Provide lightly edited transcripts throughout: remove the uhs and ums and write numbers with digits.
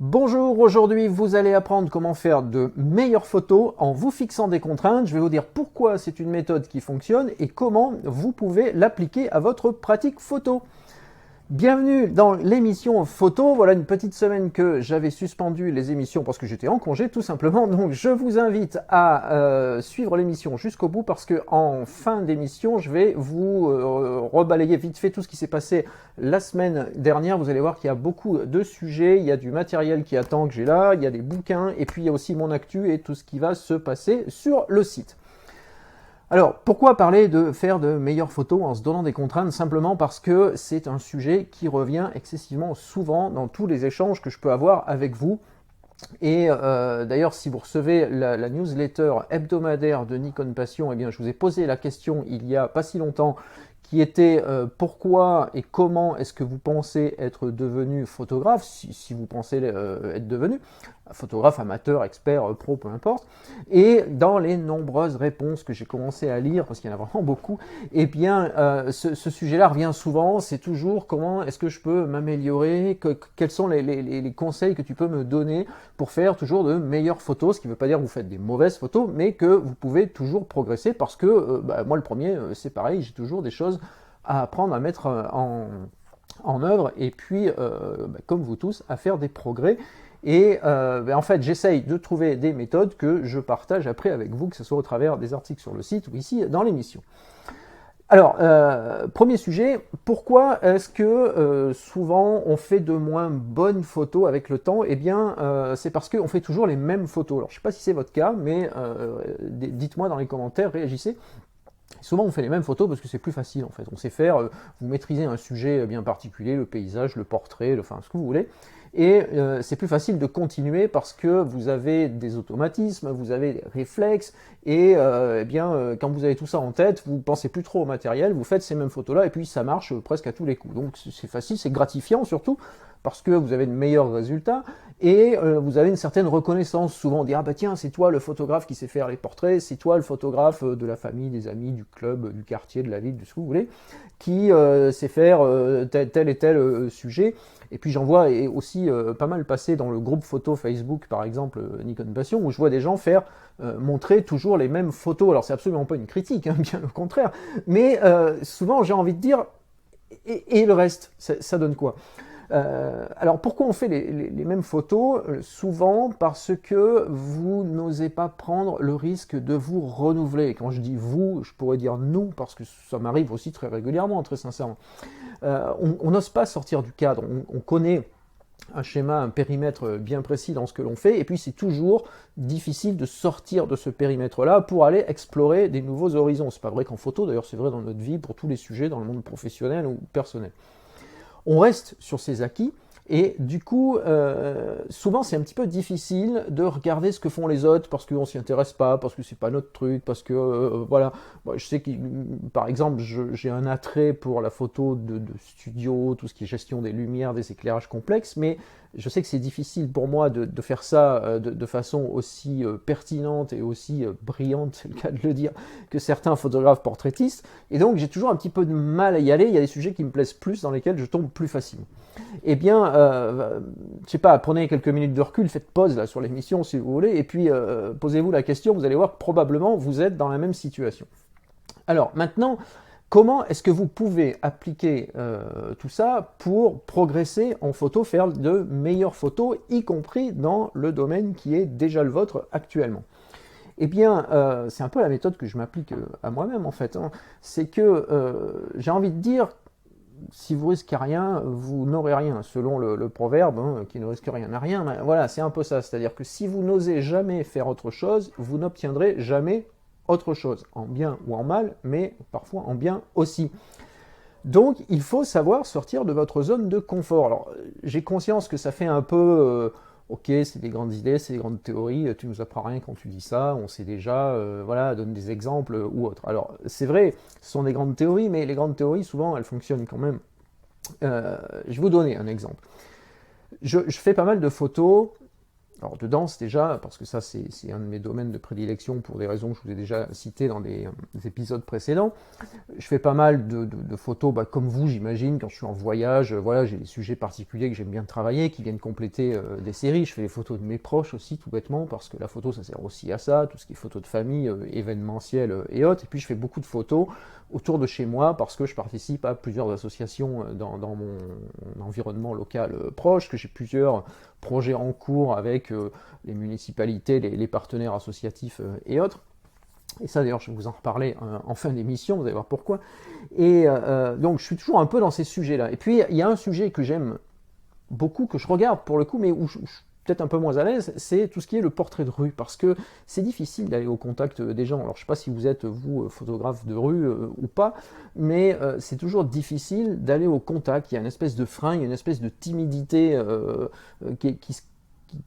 Bonjour, aujourd'hui vous allez apprendre comment faire de meilleures photos en vous fixant des contraintes. Je vais vous dire pourquoi c'est une méthode qui fonctionne et comment vous pouvez l'appliquer à votre pratique photo. Bienvenue dans l'émission photo. Voilà une petite semaine que j'avais suspendu les émissions parce que j'étais en congé tout simplement. Donc je vous invite à suivre l'émission jusqu'au bout parce que en fin d'émission je vais vous rebalayer vite fait tout ce qui s'est passé la semaine dernière. Vous allez voir qu'il y a beaucoup de sujets, il y a du matériel qui attend que j'ai là, il y a des bouquins et puis il y a aussi mon actu et tout ce qui va se passer sur le site. Alors, pourquoi parler de faire de meilleures photos en se donnant des contraintes? Simplement parce que c'est un sujet qui revient excessivement souvent dans tous les échanges que je peux avoir avec vous. Et d'ailleurs, si vous recevez la newsletter hebdomadaire de Nikon Passion, eh bien, je vous ai posé la question il y a pas si longtemps, qui était pourquoi et comment est-ce que vous pensez être devenu photographe, si vous pensez être devenu photographe, amateur, expert, pro, peu importe. Et dans les nombreuses réponses que j'ai commencé à lire, parce qu'il y en a vraiment beaucoup, eh bien, ce sujet-là revient souvent, c'est toujours comment est-ce que je peux m'améliorer, quels sont les conseils que tu peux me donner pour faire toujours de meilleures photos, ce qui ne veut pas dire que vous faites des mauvaises photos, mais que vous pouvez toujours progresser, parce que moi le premier, c'est pareil, j'ai toujours des choses à apprendre, à mettre en œuvre, et puis, comme vous tous, à faire des progrès. Et en fait, j'essaye de trouver des méthodes que je partage après avec vous, que ce soit au travers des articles sur le site ou ici dans l'émission. Alors, premier sujet, pourquoi est-ce que souvent on fait de moins bonnes photos avec le temps? Eh bien, c'est parce qu'on fait toujours les mêmes photos. Alors, je ne sais pas si c'est votre cas, mais dites-moi dans les commentaires, réagissez. Souvent on fait les mêmes photos parce que c'est plus facile en fait. On sait faire, vous maîtrisez un sujet bien particulier, le paysage, le portrait, enfin ce que vous voulez. Et c'est plus facile de continuer parce que vous avez des automatismes, vous avez des réflexes, et quand vous avez tout ça en tête, vous ne pensez plus trop au matériel, vous faites ces mêmes photos-là, et puis ça marche presque à tous les coups. Donc c'est facile, c'est gratifiant surtout, parce que vous avez de meilleurs résultats, et vous avez une certaine reconnaissance. Souvent on dit « Ah bah tiens, c'est toi le photographe qui sait faire les portraits, c'est toi le photographe de la famille, des amis, du club, du quartier, de la ville, de ce que vous voulez, qui sait faire tel et tel sujet ». Et puis j'en vois aussi pas mal passer dans le groupe photo Facebook, par exemple Nikon Passion, où je vois des gens montrer toujours les mêmes photos. Alors c'est absolument pas une critique, hein, bien au contraire, mais souvent j'ai envie de dire, et le reste, ça donne quoi? Alors pourquoi on fait les mêmes photos? Souvent parce que vous n'osez pas prendre le risque de vous renouveler. Et quand je dis vous, je pourrais dire nous, parce que ça m'arrive aussi très régulièrement, très sincèrement. On n'ose pas sortir du cadre, on connaît un schéma, un périmètre bien précis dans ce que l'on fait, et puis c'est toujours difficile de sortir de ce périmètre-là pour aller explorer des nouveaux horizons. C'est pas vrai qu'en photo, d'ailleurs c'est vrai dans notre vie, pour tous les sujets, dans le monde professionnel ou personnel. On reste sur ses acquis, et du coup, souvent c'est un petit peu difficile de regarder ce que font les autres parce qu'on s'y intéresse pas, parce que c'est pas notre truc, parce que voilà. Moi, je sais que, par exemple, j'ai un attrait pour la photo de studio, tout ce qui est gestion des lumières, des éclairages complexes, mais je sais que c'est difficile pour moi de faire ça de façon aussi pertinente et aussi brillante, c'est le cas de le dire, que certains photographes portraitistes, et donc j'ai toujours un petit peu de mal à y aller. Il y a des sujets qui me plaisent plus, dans lesquels je tombe plus facilement. Eh bien, je sais pas, prenez quelques minutes de recul, faites pause là sur l'émission si vous voulez, et puis posez-vous la question, vous allez voir que probablement vous êtes dans la même situation. Alors maintenant, comment est-ce que vous pouvez appliquer tout ça pour progresser en photo, faire de meilleures photos, y compris dans le domaine qui est déjà le vôtre actuellement? Eh bien, c'est un peu la méthode que je m'applique à moi-même en fait. Hein. C'est que j'ai envie de dire, si vous risquez rien, vous n'aurez rien, selon le proverbe, hein, qui ne risque rien n'a rien. Mais voilà, c'est un peu ça. C'est-à-dire que si vous n'osez jamais faire autre chose, vous n'obtiendrez jamais autre chose, en bien ou en mal, mais parfois en bien aussi. Donc, il faut savoir sortir de votre zone de confort. Alors, j'ai conscience que ça fait un peu... ok, c'est des grandes idées, c'est des grandes théories, tu nous apprends rien quand tu dis ça, on sait déjà, voilà, donne des exemples ou autre. Alors, c'est vrai, ce sont des grandes théories, mais les grandes théories, souvent, elles fonctionnent quand même. Je vais vous donner un exemple. Je fais pas mal de photos Alors de danse déjà, parce que ça c'est un de mes domaines de prédilection pour des raisons que je vous ai déjà citées dans des épisodes précédents. Je fais pas mal de photos, comme vous j'imagine, quand je suis en voyage, voilà, j'ai des sujets particuliers que j'aime bien travailler, qui viennent compléter des séries. Je fais des photos de mes proches aussi, tout bêtement, parce que la photo ça sert aussi à ça, tout ce qui est photos de famille, événementielles et autres. Et puis je fais beaucoup de photos autour de chez moi, parce que je participe à plusieurs associations dans mon environnement local proche, que j'ai plusieurs projets en cours avec les municipalités, les partenaires associatifs et autres. Et ça d'ailleurs je vais vous en reparler en fin d'émission, vous allez voir pourquoi. Et donc je suis toujours un peu dans ces sujets-là. Et puis il y a un sujet que j'aime beaucoup, que je regarde pour le coup, mais où je suis peut-être un peu moins à l'aise, c'est tout ce qui est le portrait de rue, parce que c'est difficile d'aller au contact des gens. Alors je ne sais pas si vous êtes, vous, photographe de rue ou pas, mais c'est toujours difficile d'aller au contact. Il y a une espèce de frein, il y a une espèce de timidité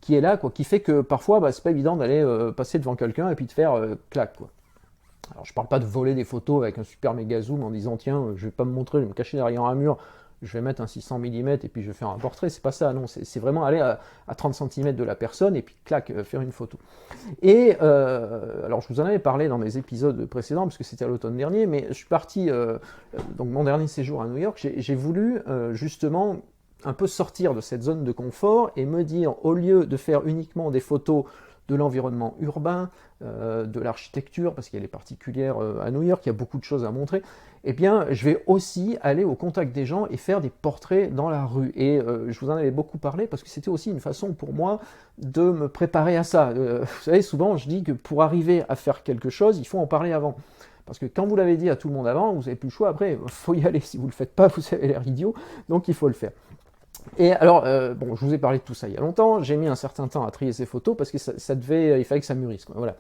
qui est là, quoi, qui fait que parfois, c'est pas évident d'aller passer devant quelqu'un et puis de faire clac, quoi. Alors je parle pas de voler des photos avec un super méga zoom en disant tiens, je vais pas me montrer, je vais me cacher derrière un mur, je vais mettre un 600 mm et puis je vais faire un portrait, c'est pas ça, non, c'est vraiment aller à 30 cm de la personne et puis clac, faire une photo. Et alors je vous en avais parlé dans mes épisodes précédents, parce que c'était à l'automne dernier, mais je suis parti, donc mon dernier séjour à New York, j'ai voulu justement un peu sortir de cette zone de confort et me dire, au lieu de faire uniquement des photos de l'environnement urbain, de l'architecture, parce qu'elle est particulière à New York, il y a beaucoup de choses à montrer, eh bien, je vais aussi aller au contact des gens et faire des portraits dans la rue. Et je vous en avais beaucoup parlé, parce que c'était aussi une façon pour moi de me préparer à ça. Vous savez, souvent, je dis que pour arriver à faire quelque chose, il faut en parler avant. Parce que quand vous l'avez dit à tout le monde avant, vous n'avez plus le choix, après, il faut y aller. Si vous ne le faites pas, vous avez l'air idiot, donc il faut le faire. Et alors, bon, je vous ai parlé de tout ça il y a longtemps, j'ai mis un certain temps à trier ces photos parce que il fallait que ça mûrisse, quoi, voilà.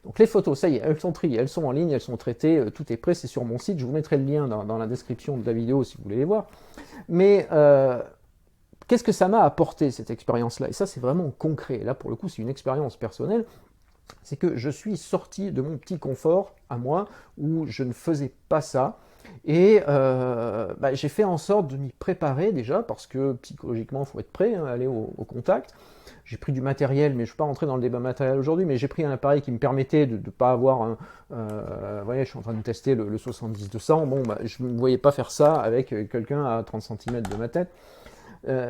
Donc les photos, ça y est, elles sont triées, elles sont en ligne, elles sont traitées, tout est prêt, c'est sur mon site, je vous mettrai le lien dans la description de la vidéo si vous voulez les voir. Mais qu'est-ce que ça m'a apporté cette expérience-là? Et ça c'est vraiment concret, là pour le coup c'est une expérience personnelle, c'est que je suis sorti de mon petit confort à moi, où je ne faisais pas ça. Et j'ai fait en sorte de m'y préparer déjà, parce que psychologiquement il faut être prêt, hein, à aller au contact. J'ai pris du matériel, mais je ne vais pas rentrer dans le débat matériel aujourd'hui, mais j'ai pris un appareil qui me permettait de ne pas avoir un... vous voyez, je suis en train de tester le 70-200, bon, je ne me voyais pas faire ça avec quelqu'un à 30 cm de ma tête.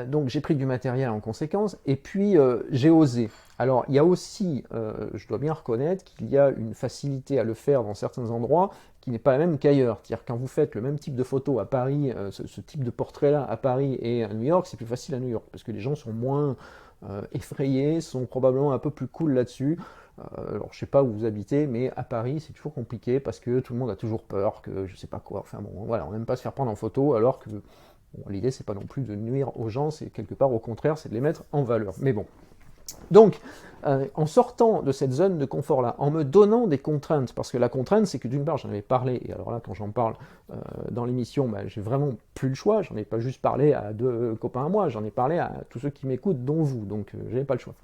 Donc j'ai pris du matériel en conséquence, et puis j'ai osé. Alors il y a aussi, je dois bien reconnaître qu'il y a une facilité à le faire dans certains endroits qui n'est pas la même qu'ailleurs. C'est-à-dire quand vous faites le même type de photo à Paris, ce type de portrait-là à Paris et à New York, c'est plus facile à New York, parce que les gens sont moins effrayés, sont probablement un peu plus cool là-dessus. Alors je sais pas où vous habitez, mais à Paris c'est toujours compliqué, parce que tout le monde a toujours peur que je sais pas quoi, enfin bon, voilà, on n'aime pas se faire prendre en photo, alors que... Bon, l'idée, c'est pas non plus de nuire aux gens, c'est quelque part au contraire, c'est de les mettre en valeur. Mais bon. Donc, en sortant de cette zone de confort-là, en me donnant des contraintes, parce que la contrainte, c'est que d'une part, j'en avais parlé, et alors là, quand j'en parle dans l'émission, j'ai vraiment plus le choix, j'en ai pas juste parlé à deux copains à moi, j'en ai parlé à tous ceux qui m'écoutent, dont vous, donc j'avais pas le choix.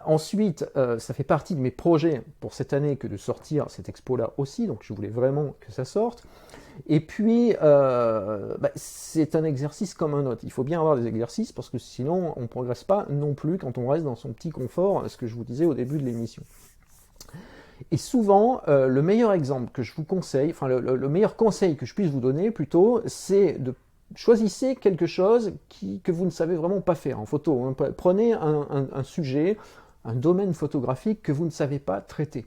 Ensuite, ça fait partie de mes projets pour cette année que de sortir cette expo-là aussi, donc je voulais vraiment que ça sorte. Et puis, c'est un exercice comme un autre. Il faut bien avoir des exercices, parce que sinon, on ne progresse pas non plus quand on reste dans son petit confort, ce que je vous disais au début de l'émission. Et souvent, le meilleur exemple que je vous conseille, enfin le meilleur conseil que je puisse vous donner plutôt, c'est de choisissez quelque chose que vous ne savez vraiment pas faire en photo, hein. Prenez un sujet, un domaine photographique que vous ne savez pas traiter.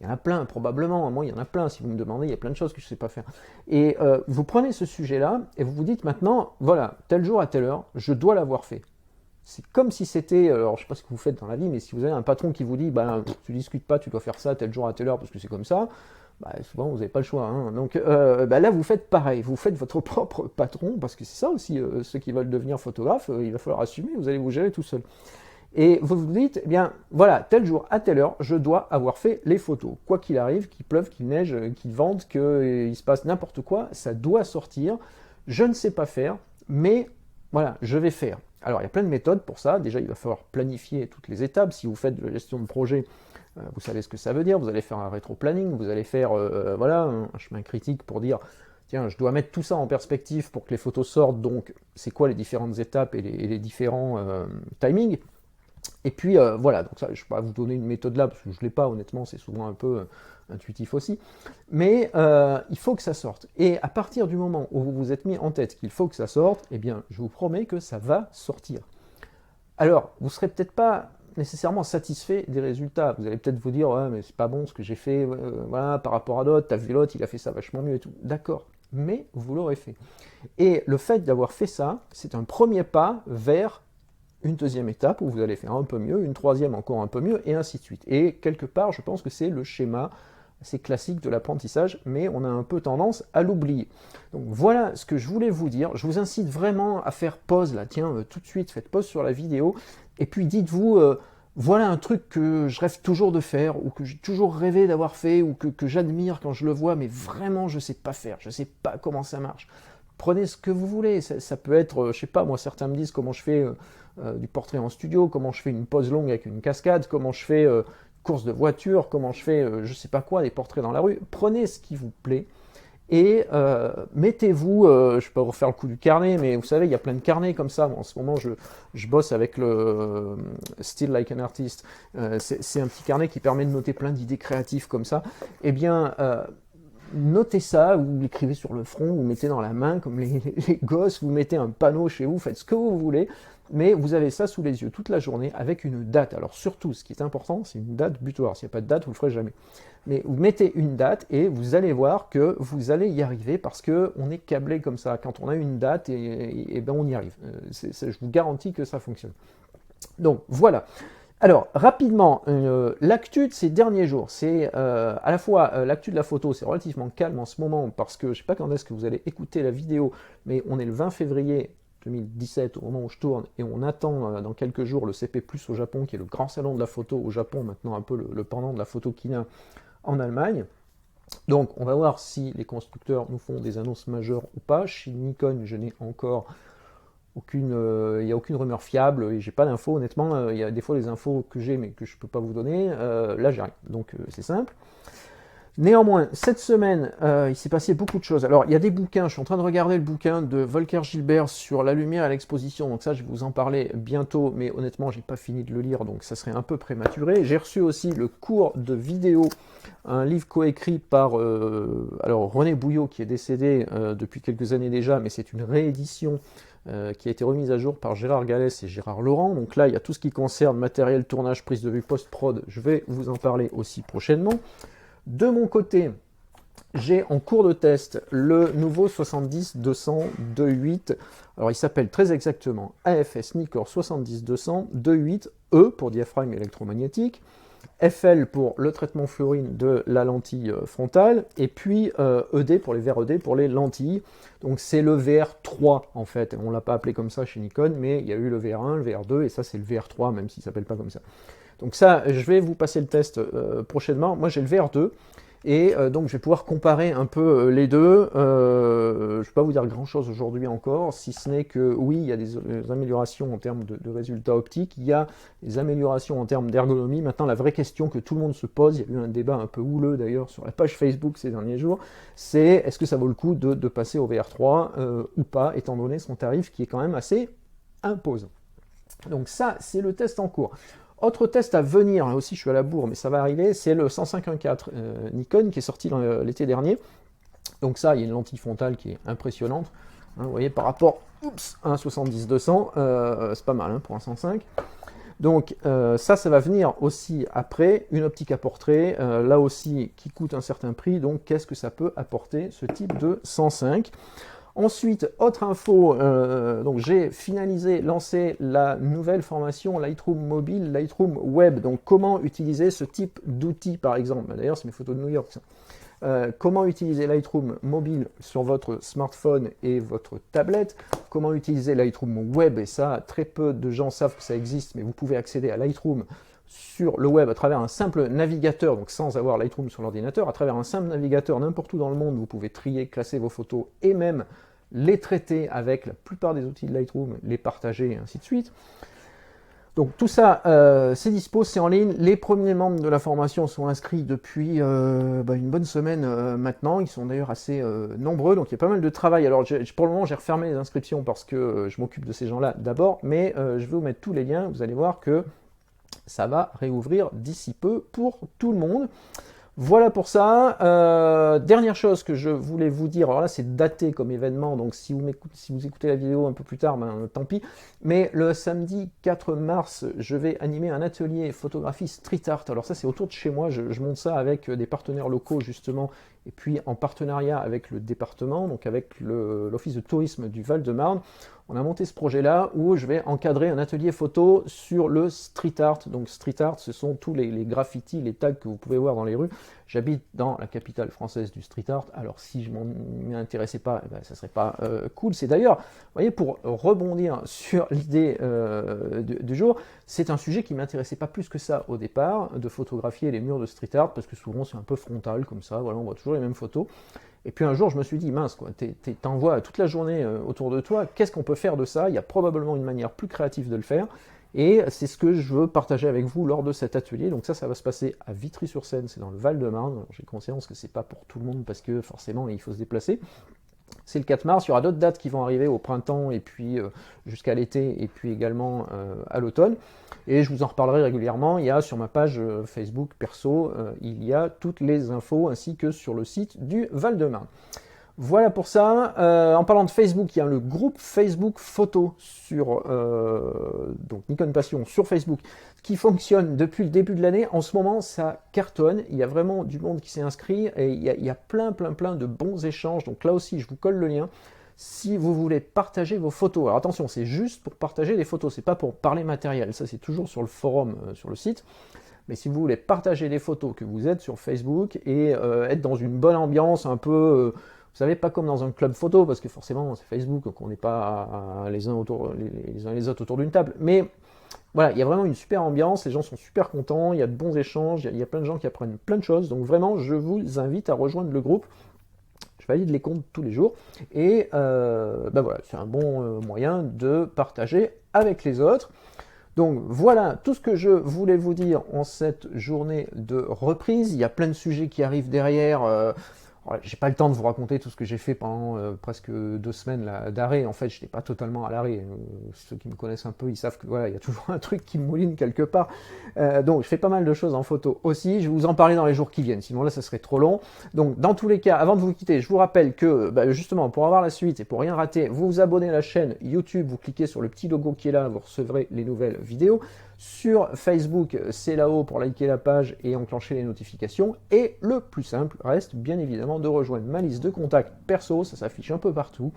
Il y en a plein, probablement, moi il y en a plein, si vous me demandez, il y a plein de choses que je ne sais pas faire. Et vous prenez ce sujet-là, et vous vous dites maintenant, voilà, tel jour à telle heure, je dois l'avoir fait. C'est comme si c'était, alors je ne sais pas ce que vous faites dans la vie, mais si vous avez un patron qui vous dit, tu discutes pas, tu dois faire ça tel jour à telle heure, parce que c'est comme ça, souvent vous n'avez pas le choix, hein. Donc là vous faites pareil, vous faites votre propre patron, parce que c'est ça aussi, ceux qui veulent devenir photographe, il va falloir assumer, vous allez vous gérer tout seul. Et vous vous dites, eh bien voilà, tel jour à telle heure, je dois avoir fait les photos. Quoi qu'il arrive, qu'il pleuve, qu'il neige, qu'il vente, qu'il se passe n'importe quoi, ça doit sortir. Je ne sais pas faire, mais voilà, je vais faire. Alors il y a plein de méthodes pour ça. Déjà, il va falloir planifier toutes les étapes. Si vous faites de la gestion de projet, vous savez ce que ça veut dire. Vous allez faire un rétro-planning, vous allez faire voilà, un chemin critique pour dire, tiens, je dois mettre tout ça en perspective pour que les photos sortent. Donc, c'est quoi les différentes étapes et les différents timings. Et puis voilà, donc ça, je ne vais pas vous donner une méthode là, parce que je ne l'ai pas, honnêtement, c'est souvent un peu intuitif aussi. Mais il faut que ça sorte. Et à partir du moment où vous vous êtes mis en tête qu'il faut que ça sorte, eh bien, je vous promets que ça va sortir. Alors, vous ne serez peut-être pas nécessairement satisfait des résultats. Vous allez peut-être vous dire, ouais, mais c'est pas bon ce que j'ai fait, voilà, par rapport à d'autres, t'as vu l'autre, il a fait ça vachement mieux et tout. D'accord, mais vous l'aurez fait. Et le fait d'avoir fait ça, c'est un premier pas vers une deuxième étape où vous allez faire un peu mieux, une troisième encore un peu mieux, et ainsi de suite. Et quelque part, je pense que c'est le schéma assez classique de l'apprentissage, mais on a un peu tendance à l'oublier. Donc voilà ce que je voulais vous dire. Je vous incite vraiment à faire pause là, tiens, tout de suite, faites pause sur la vidéo, et puis dites-vous, voilà un truc que je rêve toujours de faire, ou que j'ai toujours rêvé d'avoir fait, ou que j'admire quand je le vois, mais vraiment je ne sais pas faire, je ne sais pas comment ça marche. Prenez ce que vous voulez, ça peut être, je sais pas, moi certains me disent comment je fais du portrait en studio, comment je fais une pose longue avec une cascade, comment je fais course de voiture, comment je fais je sais pas quoi, des portraits dans la rue. Prenez ce qui vous plaît et mettez-vous, je ne vais pas vous refaire le coup du carnet, mais vous savez, il y a plein de carnets comme ça. Bon, en ce moment, je bosse avec le Still Like an Artist. C'est un petit carnet qui permet de noter plein d'idées créatives comme ça. Eh bien, notez ça, vous l'écrivez sur le front, vous mettez dans la main comme les gosses, vous mettez un panneau chez vous, faites ce que vous voulez, mais vous avez ça sous les yeux toute la journée avec une date. Alors surtout, ce qui est important, c'est une date butoir. S'il n'y a pas de date, vous ne le ferez jamais. Mais vous mettez une date et vous allez voir que vous allez y arriver parce qu'on est câblé comme ça. Quand on a une date, et ben on y arrive. Je vous garantis que ça fonctionne. Donc voilà. Alors, rapidement, l'actu de ces derniers jours, c'est à la fois l'actu de la photo, c'est relativement calme en ce moment parce que je ne sais pas quand est-ce que vous allez écouter la vidéo, mais on est le 20 février 2017 au moment où je tourne et on attend dans quelques jours le CP+ au Japon, qui est le grand salon de la photo au Japon, maintenant un peu le pendant de la photo Kina en Allemagne. Donc, on va voir si les constructeurs nous font des annonces majeures ou pas. Chez Nikon, je n'ai encore il n'y a aucune rumeur fiable et j'ai pas d'infos honnêtement. Il y a des fois les infos que j'ai mais que je peux pas vous donner. Là j'ai rien, donc c'est simple. Néanmoins, cette semaine, il s'est passé beaucoup de choses. Alors, il y a des bouquins, je suis en train de regarder le bouquin de Volker Gilbert sur la lumière à l'exposition, donc ça, je vais vous en parler bientôt, mais honnêtement, j'ai pas fini de le lire, donc ça serait un peu prématuré. J'ai reçu aussi le cours de vidéo, un livre coécrit par alors René Bouillot, qui est décédé depuis quelques années déjà, mais c'est une réédition qui a été remise à jour par Gérard Galès et Gérard Laurent. Donc là, il y a tout ce qui concerne matériel, tournage, prise de vue, post-prod, je vais vous en parler aussi prochainement. De mon côté, j'ai en cours de test le nouveau 70-200 2.8. Alors il s'appelle très exactement AFS Nikkor 70-200 2.8E pour diaphragme électromagnétique, FL pour le traitement fluorine de la lentille frontale, et puis ED pour les verres ED pour les lentilles. Donc c'est le VR3 en fait, on ne l'a pas appelé comme ça chez Nikon, mais il y a eu le VR1, le VR2, et ça c'est le VR3, même s'il ne s'appelle pas comme ça. Donc ça, je vais vous passer le test prochainement. Moi j'ai le VR2, et donc je vais pouvoir comparer un peu les deux. Je ne vais pas vous dire grand chose aujourd'hui encore, si ce n'est que oui, il y a des améliorations en termes de résultats optiques, il y a des améliorations en termes d'ergonomie. Maintenant, la vraie question que tout le monde se pose, il y a eu un débat un peu houleux d'ailleurs sur la page Facebook ces derniers jours, c'est est-ce que ça vaut le coup de passer au VR3 ou pas, étant donné son tarif qui est quand même assez imposant. Donc ça, c'est le test en cours. Autre test à venir, là aussi je suis à la bourre, mais ça va arriver, c'est le 105.1.4 Nikon qui est sorti l'été dernier. Donc ça, il y a une lentille frontale qui est impressionnante. Hein, vous voyez, par rapport à un 70-200, c'est pas mal hein, pour un 105. Donc ça va venir aussi après, une optique à portrait, là aussi qui coûte un certain prix. Donc qu'est-ce que ça peut apporter ce type de 105 ? Ensuite, autre info, donc j'ai finalisé, lancé la nouvelle formation Lightroom Mobile, Lightroom Web. Donc comment utiliser ce type d'outil par exemple. D'ailleurs, c'est mes photos de New York. Comment utiliser Lightroom Mobile sur votre smartphone et votre tablette. Comment utiliser Lightroom Web, et ça, très peu de gens savent que ça existe, mais vous pouvez accéder à Lightroom sur le web à travers un simple navigateur, donc sans avoir Lightroom sur l'ordinateur, à travers un simple navigateur n'importe où dans le monde, vous pouvez trier, classer vos photos et même les traiter avec la plupart des outils de Lightroom, les partager et ainsi de suite. Donc tout ça, c'est dispo, c'est en ligne. Les premiers membres de la formation sont inscrits depuis une bonne semaine maintenant. Ils sont d'ailleurs assez nombreux, donc il y a pas mal de travail. Alors pour le moment, j'ai refermé les inscriptions parce que je m'occupe de ces gens-là d'abord, mais je vais vous mettre tous les liens. Vous allez voir que ça va réouvrir d'ici peu pour tout le monde. Voilà pour ça. Dernière chose que je voulais vous dire, alors là c'est daté comme événement, donc si vous écoutez la vidéo un peu plus tard, ben, tant pis. Mais le samedi 4 mars, je vais animer un atelier photographie street art. Alors ça c'est autour de chez moi, je monte ça avec des partenaires locaux justement, et puis en partenariat avec le département, donc avec l'Office de tourisme du Val-de-Marne. On a monté ce projet-là où je vais encadrer un atelier photo sur le street art. Donc street art, ce sont tous les graffitis, les tags que vous pouvez voir dans les rues. J'habite dans la capitale française du street art, alors si je m'y intéressais pas, eh ben, ça serait pas cool. C'est d'ailleurs, vous voyez, pour rebondir sur l'idée du jour, c'est un sujet qui m'intéressait pas plus que ça au départ, de photographier les murs de street art, parce que souvent c'est un peu frontal comme ça, voilà, on voit toujours les mêmes photos. Et puis un jour, je me suis dit, mince, quoi, t'en vois toute la journée autour de toi, qu'est-ce qu'on peut faire de ça? Il y a probablement une manière plus créative de le faire. Et c'est ce que je veux partager avec vous lors de cet atelier. Donc ça va se passer à Vitry-sur-Seine, c'est dans le Val-de-Marne. J'ai conscience que c'est pas pour tout le monde parce que forcément il faut se déplacer. C'est le 4 mars, il y aura d'autres dates qui vont arriver au printemps et puis jusqu'à l'été et puis également à l'automne. Et je vous en reparlerai régulièrement. Il y a sur ma page Facebook perso, il y a toutes les infos ainsi que sur le site du Val-de-Marne. Voilà pour ça. En parlant de Facebook, il y a le groupe Facebook Photo sur donc Nikon Passion sur Facebook qui fonctionne depuis le début de l'année. En ce moment, ça cartonne. Il y a vraiment du monde qui s'est inscrit et il y a plein de bons échanges. Donc là aussi, je vous colle le lien. Si vous voulez partager vos photos, alors attention, c'est juste pour partager les photos, c'est pas pour parler matériel. Ça, c'est toujours sur le forum, sur le site. Mais si vous voulez partager des photos, que vous êtes sur Facebook et être dans une bonne ambiance, un peu, vous savez, pas comme dans un club photo, parce que forcément c'est Facebook, donc on n'est pas les uns et les autres autour d'une table. Mais voilà, il y a vraiment une super ambiance, les gens sont super contents, il y a de bons échanges, il y a plein de gens qui apprennent plein de choses. Donc vraiment, je vous invite à rejoindre le groupe. Je valide les comptes tous les jours. Et ben voilà, c'est un bon moyen de partager avec les autres. Donc voilà tout ce que je voulais vous dire en cette journée de reprise. Il y a plein de sujets qui arrivent derrière. J'ai pas le temps de vous raconter tout ce que j'ai fait pendant presque 2 semaines d'arrêt. En fait, je n'étais pas totalement à l'arrêt. Ceux qui me connaissent un peu, ils savent que voilà, il y a toujours un truc qui me mouline quelque part. Donc, je fais pas mal de choses en photo aussi. Je vais vous en parler dans les jours qui viennent. Sinon, là, ça serait trop long. Donc, dans tous les cas, avant de vous quitter, je vous rappelle que justement, pour avoir la suite et pour rien rater, vous vous abonnez à la chaîne YouTube. Vous cliquez sur le petit logo qui est là. Vous recevrez les nouvelles vidéos. Sur Facebook, c'est là-haut pour liker la page et enclencher les notifications. Et le plus simple reste bien évidemment de rejoindre ma liste de contacts perso, ça s'affiche un peu partout.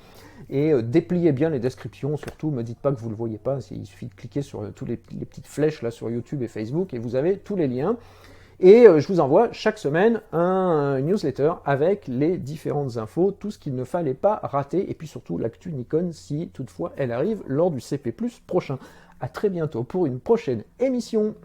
Et dépliez bien les descriptions, surtout, me dites pas que vous ne le voyez pas, il suffit de cliquer sur toutes les petites flèches là sur YouTube et Facebook et vous avez tous les liens. Et je vous envoie chaque semaine un newsletter avec les différentes infos, tout ce qu'il ne fallait pas rater, et puis surtout l'actu Nikon si toutefois elle arrive lors du CP+ prochain. A très bientôt pour une prochaine émission.